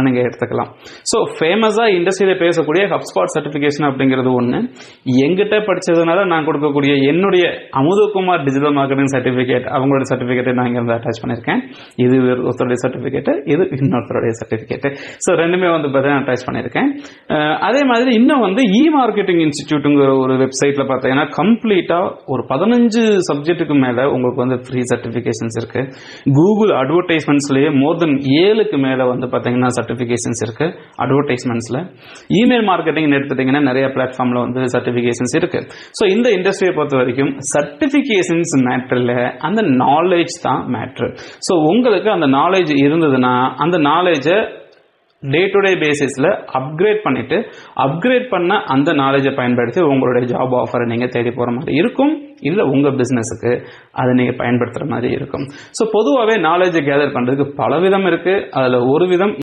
நீங்க எடுத்துக்கலாம். ஸோ ஃபேமஸாக இண்டஸ்ட்ரியில் பேசக்கூடிய HubSpot சர்டிஃபிகேஷன் அப்படிங்கிறது ஒன்று. எங்கிட்ட படித்ததுனால நான் கொடுக்கக்கூடிய என்னுடைய அமுதகுமார் டிஜிட்டல் மார்க்கெட்டிங் சர்டிஃபிகேட், அவங்களோட சர்டிஃபிகேட்டை நான் இங்கே வந்து அட்டாச் பண்ணியிருக்கேன். இது ஒருத்தருடைய சர்டிஃபிகேட்டு, இது இன்னொருத்தருடைய சர்டிஃபிகேட்டு. ஸோ ரெண்டுமே வந்து பார்த்தீங்கன்னா அட்டாச் பண்ணியிருக்கேன். அதே மாதிரி இன்னும் வந்து மார்க்கெட்டிங் இன்ஸ்டிடியூட்டுங்கிற ஒரு வெப்சைட்டில் பார்த்தீங்கன்னா கம்ப்ளீட்டாக ஒரு 15 சப்ஜெக்ட்டுக்கு மேலே உங்களுக்கு வந்து ஃப்ரீ சர்டிஃபிகேஷன்ஸ் இருக்குது. கூகுள் அட்வர்டைஸ்மெண்ட்ஸ்லேயே மோர் தென் 7க்கு மேலே வந்து பார்த்தீங்கன்னா சர்டிஃபிகேஷன்ஸ் இருக்கு. அட்வர்டைஸ்மெண்ட்ஸ்ல இமெயில் மார்க்கெட்டிங் எடுத்துட்டீங்கன்னா நிறைய பிளாட்ஃபார்ம்ல வந்து சர்டிஃபிகேஷன்ஸ் இருக்கு. ஸோ இந்த இண்டஸ்ட்ரியை பொறுத்த வரைக்கும் சர்டிஃபிகேஷன்ஸ் மேட்டர் இல்லை, அந்த நாலேஜ் தான் மேட்ரு. ஸோ உங்களுக்கு அந்த நாலேஜ் இருந்ததுன்னா அந்த நாலேஜை டே டு டே பேசிஸில் அப்கிரேட் பண்ணிட்டு அப்கிரேட் பண்ண அந்த நாலேஜை பயன்படுத்தி உங்களுடைய ஜாப் ஆஃபரை நீங்கள் தேடி போகிற மாதிரி இருக்கும். இல்லை உங்கள் பிஸ்னஸுக்கு அதை நீங்கள் பயன்படுத்துகிற மாதிரி இருக்கும். ஸோ பொதுவாகவே நாலேஜை கேதர் பண்ணுறதுக்கு பல விதம் இருக்குது. அதில் ஒரு விதம்